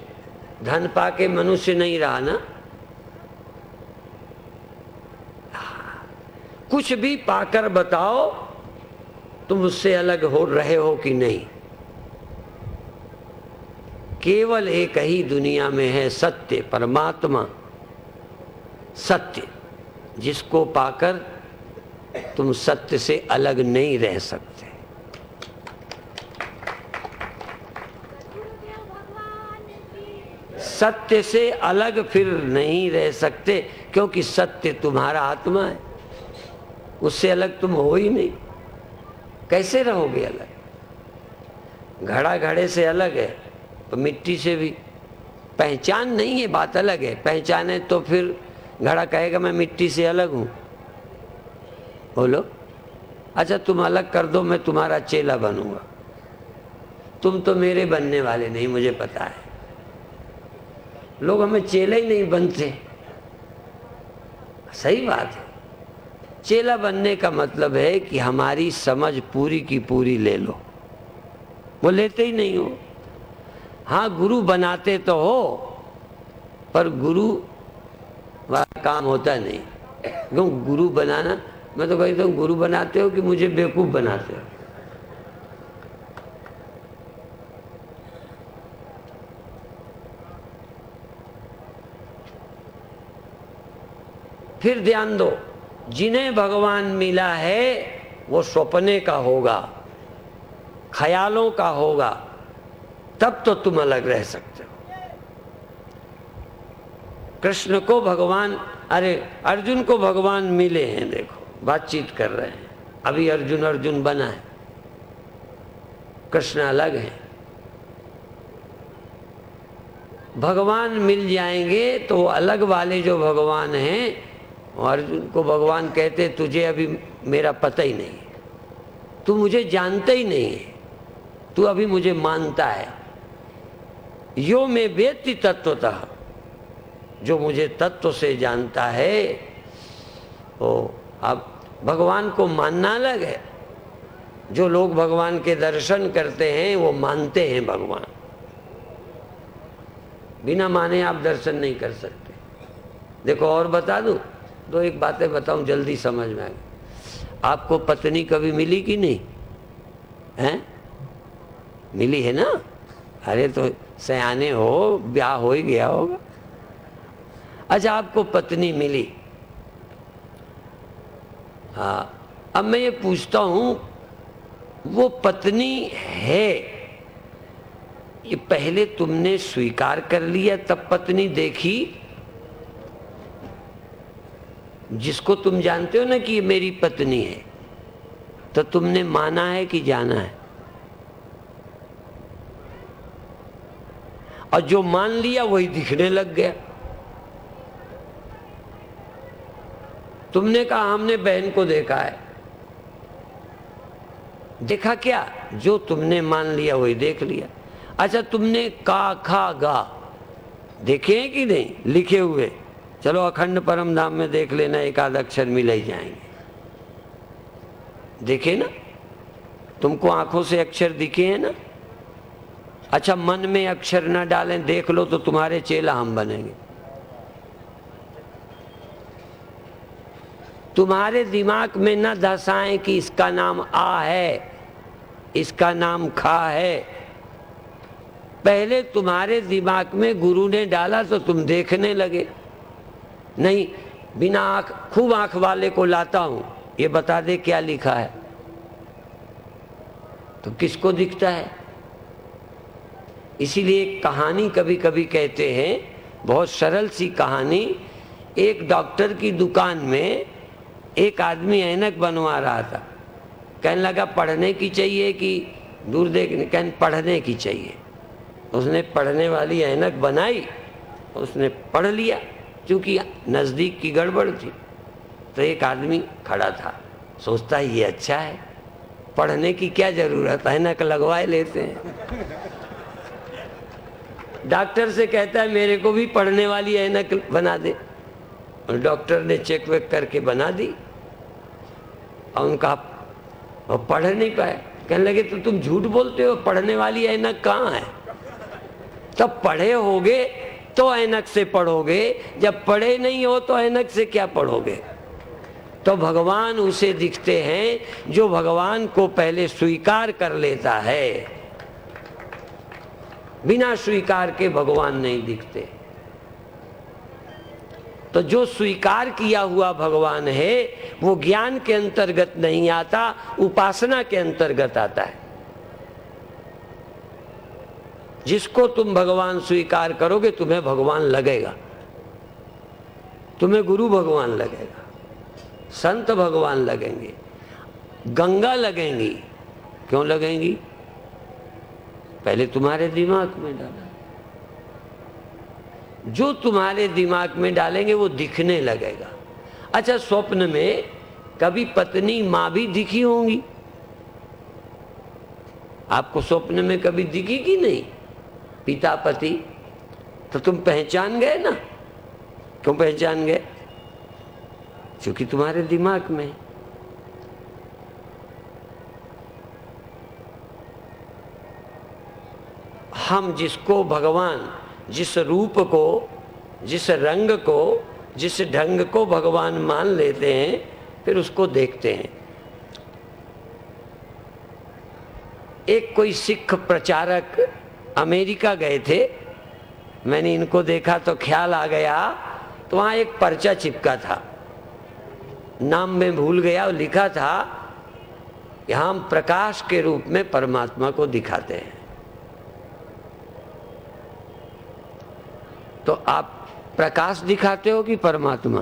धन पाके मनुष्य नहीं रहा ना, कुछ भी पाकर बताओ तुम उससे अलग हो रहे हो कि नहीं। केवल एक ही दुनिया में है सत्य, परमात्मा सत्य, जिसको पाकर तुम सत्य से अलग नहीं रह सकते। सत्य से अलग फिर नहीं रह सकते, क्योंकि सत्य तुम्हारा आत्मा है, उससे अलग तुम हो ही नहीं। कैसे रहोगे अलग? घड़ा घड़े से अलग है तो मिट्टी से भी पहचान नहीं है, बात अलग है। पहचान है तो फिर घड़ा कहेगा मैं मिट्टी से अलग हूं। बोलो, अच्छा तुम अलग कर दो, मैं तुम्हारा चेला बनूंगा। तुम तो मेरे बनने वाले नहीं, मुझे पता है। लोग हमें चेला ही नहीं बनते। सही बात है। चेला बनने का मतलब है कि हमारी समझ पूरी की पूरी ले लो। वो लेते ही नहीं हो। हाँ, गुरु बनाते तो हो, पर गुरु वाला काम होता नहीं। क्यों गुरु बनाना? मैं तो कहता हूँ, गुरु बनाते हो कि मुझे बेवकूफ बनाते हो? फिर ध्यान दो, जिन्हें भगवान मिला है वो सपने का होगा, ख्यालों का होगा, तब तो तुम अलग रह सकते हो। कृष्ण को भगवान, अरे अर्जुन को भगवान मिले हैं, देखो बातचीत कर रहे हैं। अभी अर्जुन अर्जुन बना है, कृष्ण अलग है। भगवान मिल जाएंगे तो अलग वाले जो भगवान हैं, अर्जुन को भगवान कहते तुझे अभी मेरा पता ही नहीं, तू मुझे जानता ही नहीं है, तू अभी मुझे मानता है। यो मैं वेत्ति तत्वतः, जो मुझे तत्व से जानता है वो अब भगवान को मानना अलग है। जो लोग भगवान के दर्शन करते हैं वो मानते हैं भगवान, बिना माने आप दर्शन नहीं कर सकते। देखो और बता दूं, दो एक बातें बताऊं, जल्दी समझ में आए। आपको पत्नी कभी मिली कि नहीं? हैं? मिली है ना? अरे तो सयाने हो, ब्याह हो ही गया होगा। अच्छा, आपको पत्नी मिली। हाँ, अब मैं ये पूछता हूं, वो पत्नी है, ये पहले तुमने स्वीकार कर लिया तब पत्नी देखी? जिसको तुम जानते हो ना कि ये मेरी पत्नी है, तो तुमने माना है कि जाना है? और जो मान लिया वही दिखने लग गया। तुमने कहा हमने बहन को देखा है। देखा क्या? जो तुमने मान लिया वही देख लिया। अच्छा, तुमने का खा गा देखे हैं कि नहीं? लिखे हुए? चलो अखंड परम धाम में देख लेना, एक आध अक्षर मिल ही जाएंगे। देखे ना? तुमको आंखों से अक्षर दिखे हैं ना? अच्छा, मन में अक्षर ना डालें, देख लो तो तुम्हारे चेला हम बनेंगे। तुम्हारे दिमाग में न धसाएं कि इसका नाम आ है, इसका नाम खा है। पहले तुम्हारे दिमाग में गुरु ने डाला तो तुम देखने लगे। नहीं, बिना आंख, खूब आंख वाले को लाता हूं, ये बता दे क्या लिखा है, तो किसको दिखता है? इसीलिए कहानी कभी कभी कहते हैं, बहुत सरल सी कहानी। एक डॉक्टर की दुकान में एक आदमी ऐनक बनवा रहा था। कहने लगा पढ़ने की चाहिए कि दूर देखने? कहने पढ़ने की चाहिए। उसने पढ़ने वाली ऐनक बनाई, उसने पढ़ लिया। क्योंकि नज़दीक की गड़बड़ थी, तो एक आदमी खड़ा था, सोचता है ये अच्छा है, पढ़ने की क्या जरूरत है, ऐनक लगवाए लेते हैं। डॉक्टर से कहता है मेरे को भी पढ़ने वाली ऐनक बना दे, और डॉक्टर ने चेक वेक करके बना दी, और उनका पढ़ नहीं पाए। कहने लगे तो तुम झूठ बोलते हो, पढ़ने वाली ऐनक कहाँ है? तब पढ़े होगे तो ऐनक से पढ़ोगे, जब पढ़े नहीं हो तो ऐनक से क्या पढ़ोगे? तो भगवान उसे दिखते हैं जो भगवान को पहले स्वीकार कर लेता है। बिना स्वीकार के भगवान नहीं दिखते। तो जो स्वीकार किया हुआ भगवान है वो ज्ञान के अंतर्गत नहीं आता, उपासना के अंतर्गत आता है। जिसको तुम भगवान स्वीकार करोगे तुम्हें भगवान लगेगा, तुम्हें गुरु भगवान लगेगा, संत भगवान लगेंगे, गंगा लगेंगी। क्यों लगेंगी? पहले तुम्हारे दिमाग में डाला। जो तुम्हारे दिमाग में डालेंगे वो दिखने लगेगा। अच्छा, स्वप्न में कभी पत्नी मां भी दिखी होंगी? आपको स्वप्न में कभी दिखी कि नहीं पिता पति? तो तुम पहचान गए ना। क्यों पहचान गए? क्योंकि तुम्हारे दिमाग में। हम जिसको भगवान, जिस रूप को, जिस रंग को, जिस ढंग को भगवान मान लेते हैं, फिर उसको देखते हैं। एक कोई सिख प्रचारक अमेरिका गए थे, मैंने इनको देखा तो ख्याल आ गया, तो वहां एक पर्चा चिपका था, नाम में भूल गया, और लिखा था कि हम प्रकाश के रूप में परमात्मा को दिखाते हैं। तो आप प्रकाश दिखाते हो कि परमात्मा?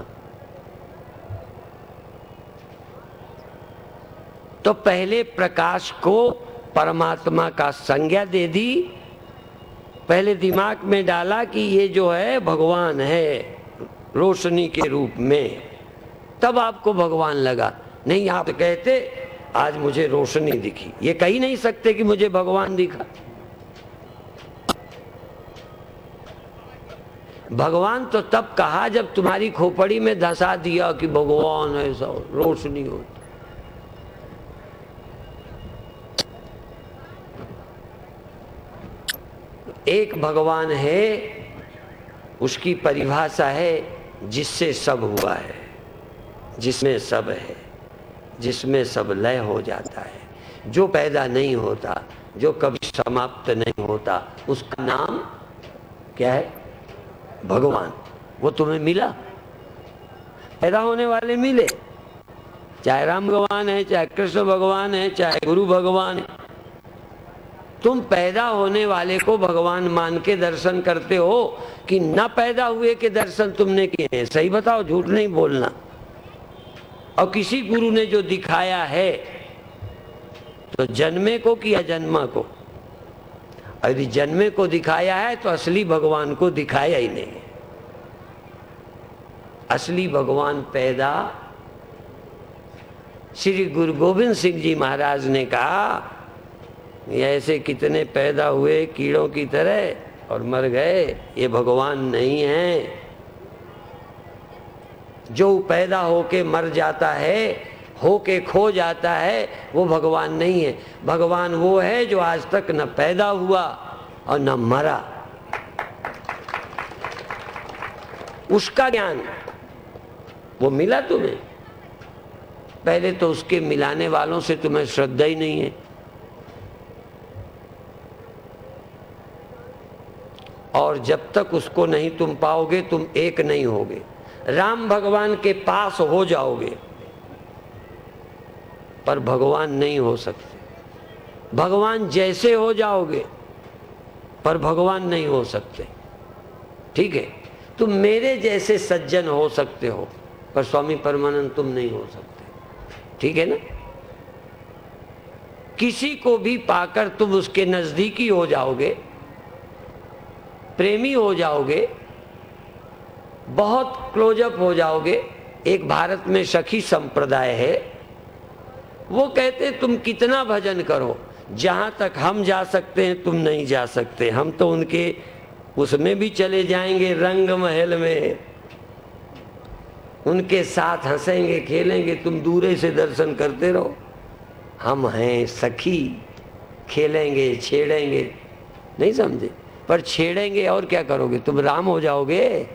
तो पहले प्रकाश को परमात्मा का संज्ञा दे दी, पहले दिमाग में डाला कि ये जो है भगवान है रोशनी के रूप में, तब आपको भगवान लगा। नहीं, आप कहते आज मुझे रोशनी दिखी, ये कह ही नहीं सकते कि मुझे भगवान दिखा। भगवान तो तब कहा जब तुम्हारी खोपड़ी में धंसा दिया कि भगवान ऐसा रोशनी होती। एक भगवान है, उसकी परिभाषा है जिससे सब हुआ है, जिसमें सब है, जिसमें सब लय हो जाता है, जो पैदा नहीं होता, जो कभी समाप्त नहीं होता, उसका नाम क्या है? भगवान। वो तुम्हें मिला? पैदा होने वाले मिले, चाहे राम भगवान है, चाहे कृष्ण भगवान है, चाहे गुरु भगवान है। तुम पैदा होने वाले को भगवान मान के दर्शन करते हो कि न पैदा हुए के दर्शन तुमने किए हैं? सही बताओ, झूठ नहीं बोलना। और किसी गुरु ने जो दिखाया है तो जन्मे को कि अजन्मा को? यदि जन्मे को दिखाया है तो असली भगवान को दिखाया ही नहीं। असली भगवान पैदा, श्री गुरु गोविंद सिंह जी महाराज ने कहा, ऐसे कितने पैदा हुए कीड़ों की तरह और मर गए, ये भगवान नहीं है। जो पैदा होके मर जाता है, होके खो जाता है, वो भगवान नहीं है। भगवान वो है जो आज तक न पैदा हुआ और न मरा। उसका ज्ञान वो मिला तुम्हें। पहले तो उसके मिलाने वालों से तुम्हें श्रद्धा ही नहीं है, और जब तक उसको नहीं तुम पाओगे तुम एक नहीं होगे। राम भगवान के पास हो जाओगे पर भगवान नहीं हो सकते। भगवान जैसे हो जाओगे पर भगवान नहीं हो सकते। ठीक है, तुम मेरे जैसे सज्जन हो सकते हो पर स्वामी परमानंद तुम नहीं हो सकते। ठीक है ना? किसी को भी पाकर तुम उसके नजदीकी हो जाओगे, प्रेमी हो जाओगे, बहुत क्लोजअप हो जाओगे। एक भारत में सखी संप्रदाय है, वो कहते तुम कितना भजन करो, जहां तक हम जा सकते हैं तुम नहीं जा सकते। हम तो उनके उसमें भी चले जाएंगे, रंग महल में, उनके साथ हंसेंगे खेलेंगे, तुम दूरे से दर्शन करते रहो। हम हैं सखी, खेलेंगे छेड़ेंगे, नहीं समझे? पर छेड़ेंगे और क्या करोगे? तुम राम हो जाओगे।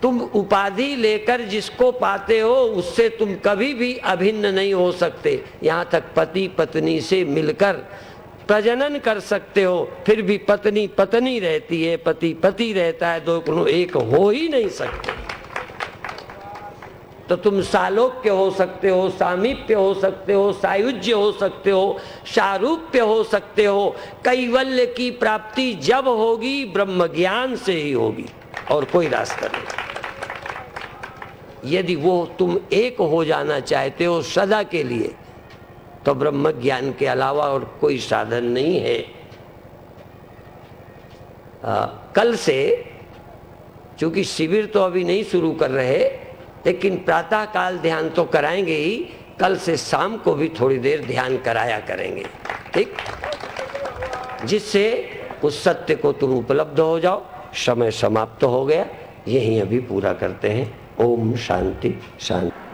तुम उपाधि लेकर जिसको पाते हो उससे तुम कभी भी अभिन्न नहीं हो सकते। यहाँ तक पति पत्नी से मिलकर प्रजनन कर सकते हो, फिर भी पत्नी पत्नी रहती है, पति पति रहता है, दोनों एक हो ही नहीं सकते। तो तुम सालोक्य हो सकते हो, सामीप्य हो सकते हो, सायुज्य हो सकते हो, सारूप्य हो सकते हो। कैवल्य की प्राप्ति जब होगी ब्रह्म ज्ञान से ही होगी, और कोई रास्ता नहीं। यदि वो तुम एक हो जाना चाहते हो सदा के लिए, तो ब्रह्म ज्ञान के अलावा और कोई साधन नहीं है। कल से, चूंकि शिविर तो अभी नहीं शुरू कर रहे, लेकिन प्रातः काल ध्यान तो कराएंगे ही, कल से शाम को भी थोड़ी देर ध्यान कराया करेंगे, ठीक? जिससे उस सत्य को तुम उपलब्ध हो जाओ। समय समाप्त हो गया, यही अभी पूरा करते हैं। ओम शांति शांति।